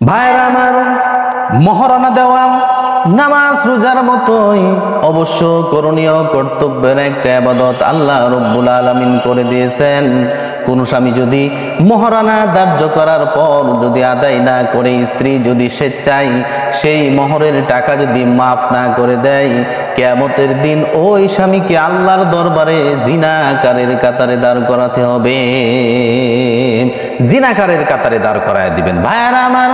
ভাইরা আমার, মহারণা দেওয়া নামাজ রোজার মতোই অবশ্য করণীয় কর্তব্যের একটা ইবাদত আল্লাহ রব্বুল আলামিন করে দিয়েছেন। কোন স্বামী যদি মহারণা ধার্য করার পর যদি আদায় না করে, স্ত্রী যদি স্বেচ্ছায় সেই মোহরের টাকা যদি মাফ না করে দেয়, কিয়ামতের দিন ওই স্বামীকে আল্লাহর দরবারে জিনাকারের কাতারে দাঁড় করাতে হবে। জিনাকারের কাতারে দাঁড় করায় দিবেন। ভাইয়ারা আমার,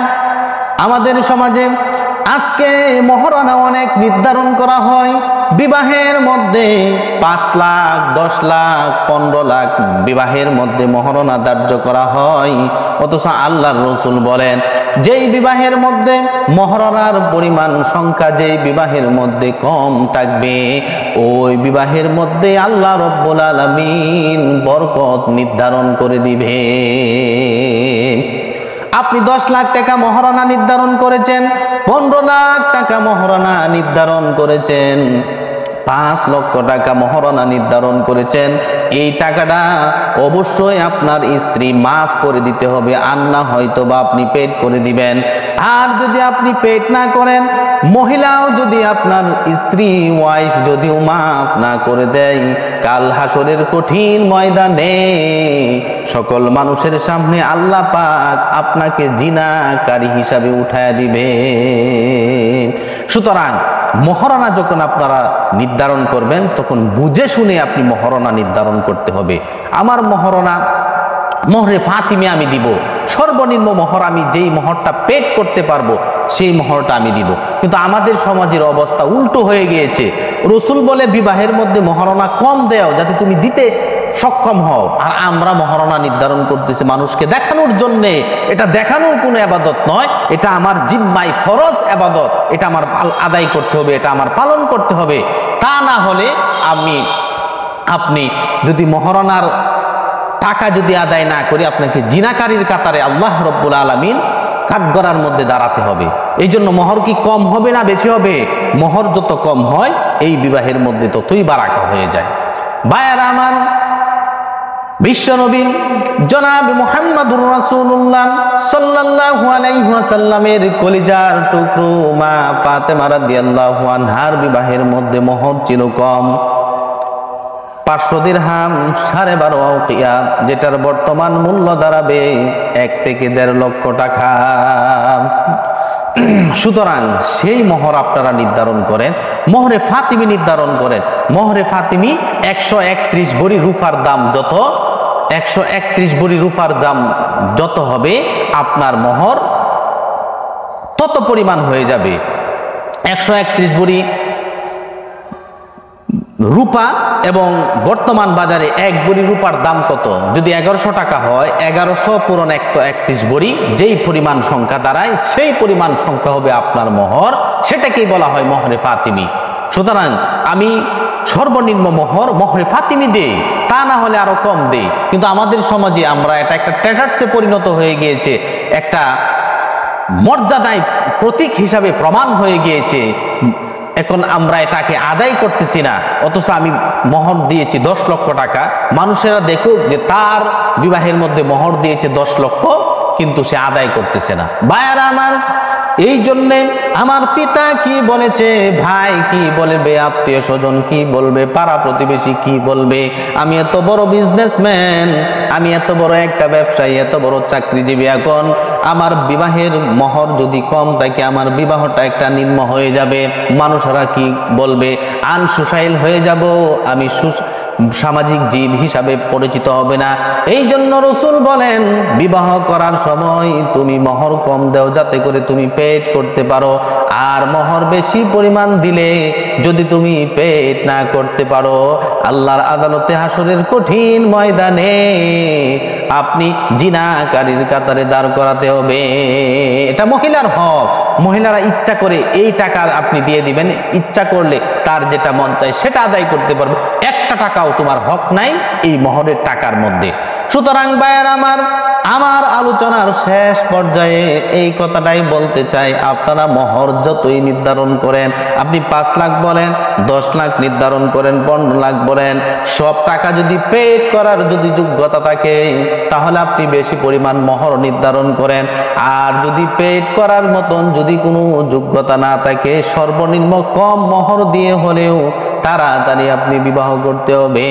আমাদের সমাজে আজকে মহারণা অনেক নির্ধারণ করা হয়। বিবাহের মধ্যে 5 লাখ, 10 লাখ, 15 লাখ বিবাহের মধ্যে মহারণা ধার্য করা হয়। অথচ আল্লাহর রাসূল বলেন, যেই বিবাহের মধ্যে মহারণার পরিমাণ সংখ্যা যেই বিবাহের মধ্যে কম থাকবে, ওই বিবাহের মধ্যে আল্লাহ রব্বুল আলামিন বরকত নির্ধারণ করে দিবে। আপনি 10 লাখ টাকা মহারণা নির্ধারণ করেছেন, 15 লাখ টাকা মহারণা নির্ধারণ করেছেন, 5 লক্ষ টাকা মহারণা নির্ধারণ করেছেন, এই টাকাটা অবশ্যই আপনার স্ত্রী মাফ করে দিতে হবে, আর না হয়তো বা আপনি পেড করে দিবেন। আর যদি আপনি পেড না করেন, মহিলাও যদি আপনার স্ত্রী ওয়াইফ যদিও মাফ না করে দেয়, কাল হাসরের কঠিন ময়দানে সকল মানুষের সামনে আল্লাহ পাক আপনাকে জিনাকারী হিসাবে উঠায় দিবে। সুতরাং মহারণা যখন আপনারা নির্ধারণ করবেন, তখন বুঝে শুনে আপনি মহারণা নির্ধারণ করতে হবে। আমার মহারণা মোহরে ফাতিমে আমি দিব, সর্বনিম্ন মোহর আমি যেই মোহরটা পেড করতে পারবো সেই মোহরটা আমি দিব। কিন্তু আমাদের সমাজের অবস্থা উল্টো হয়ে গিয়েছে। রাসূল বলে বিবাহের মধ্যে মহারণা কম দেও যাতে তুমি দিতে সক্ষম হও, আর আমরা মহারণা নির্ধারণ করতেছি মানুষকে দেখানোর জন্য। এটা দেখানোর কোনো ইবাদত নয়, এটা আমার জিম্মায় ফরজ ইবাদত, এটা আমার আদায় করতে হবে, এটা আমার পালন করতে হবে। তা না হলে আপনি যদি মহারণার টাকা যদি আদায় না করি, আপনাকে জিনাকারীর কাতারে আল্লাহ রব্বুল আলামিন কাঠগড়ার মধ্যে দাঁড়াতে হবে। এই জন্য মোহর কি কম হবে না বেশি হবে? মোহর যত কম হয় এই বিবাহের মধ্যে ততই বারাকা হয়ে যায়। ভাইয়ারা আমার, বিশ্বনবী জনাব মুহাম্মদুর রাসূলুল্লাহ সাল্লাল্লাহু আলাইহি ওয়াসাল্লামের কলিজার টুকরো মা ফাতেমা রাদিয়াল্লাহু আনহার বিবাহের মধ্যে মোহর ছিল কম, 500 দিরহাম, 12.5 আউকিয়া, যেটার বর্তমান মূল্য দাঁড়াবে 1 থেকে 1.5 লক্ষ টাকা। সুতরাং সেই মোহর আপনারা নির্ধারণ করেন, মোহরে ফাতিমি নির্ধারণ করেন। মোহরে ফাতিমি 131 ভরি রূপার দাম যত, 131 ভরি রূপার দাম যত হবে, আপনার মোহর তত পরিমাণ হয়ে যাবে। 131 ভরি রূপা এবং বর্তমান বাজারে 1 ভরি রূপার দাম কত? যদি 1100 টাকা হয়, 1100 পূরণ 131 ভরি, যেই পরিমাণ সংখ্যা দাঁড়ায় সেই পরিমাণ সংখ্যা হবে আপনার মোহর। সেটাকেই বলা হয় মোহরে ফাতিমি। সুতরাং আমি সর্বনিম্ন মোহরে ফাতিমি দেই, তা না হলে আরো কম দেই। কিন্তু আমাদের সমাজে আমরা এটা একটা ট্রেডার্সে পরিণত হয়ে গিয়েছে, একটা মর্যাদায় প্রতীক হিসাবে প্রমাণ হয়ে গিয়েছে। এখন আমরা এটাকে আদায় করতেছি না, অথচ আমি মোহর দিয়েছি 10 লক্ষ টাকা, মানুষেরা দেখুক যে তার বিবাহের মধ্যে মোহর দিয়েছে 10 লক্ষ, কিন্তু সে আদায় করতেছে না। ভাইয়ারা আমার, এই জন্যে আমার পিতা কি বলেছে, ভাই কি বলবে, আত্মীয় স্বজন কি বলবে, পাড়া প্রতিবেশী কি বলবে, আমি এত বড় বিজনেসম্যান, আমি এত বড় একটা ব্যবসায়ী, এত বড় চাকরিজীবী, এখন আমার বিবাহের মোহর যদি কম থাকে, আমার বিবাহটা একটা নিম্ন হয়ে যাবে, মানুষরা কি বলবে, আনসোশাইল হয়ে যাব, আমি সামাজিক জীব হিসাবে পরিচিত হবে না। এই জন্য রাসূল বলেন, বিবাহ করার সময় তুমি মোহর কম দাও যাতে করে তুমি পেট করতে পারো, আর মোহর বেশি পরিমাণ দিলে যদি তুমি পেট না করতে পারো, আল্লাহর আদালতে হাসরের কঠিন ময়দানে আপনি জিনাকারীর কাতারে দাঁড় করাতে হবে। এটা মহিলার হক। মহিলারা ইচ্ছা করে এই টাকা আপনি দিয়ে দিবেন, ইচ্ছা করলে তার যেটা মন চায় সেটা আদায় করতে পারবে। একটা টাকাও তোমার হক নাই এই মোহরের টাকার মধ্যে। সুতরাং ভাইয়ের আমার আলোচনার শেষ পর্যায়ে এই কথাটাই বলতে চাই, আপনারা মহর যতই নির্ধারণ করেন, আপনি 5 লাখ বলেন, 10 লাখ নির্ধারণ করেন, 15 লাখ বলেন, সব টাকা যদি পেড করার যদি যোগ্যতা থাকে তাহলে আপনি বেশি পরিমাণ মহর নির্ধারণ করেন। আর যদি পেড করার মতন যদি কোনো যোগ্যতা না থাকে, সর্বনিম্ন কম মহর দিয়ে হলেও তাড়াতাড়ি আপনি বিবাহ করতে হবে।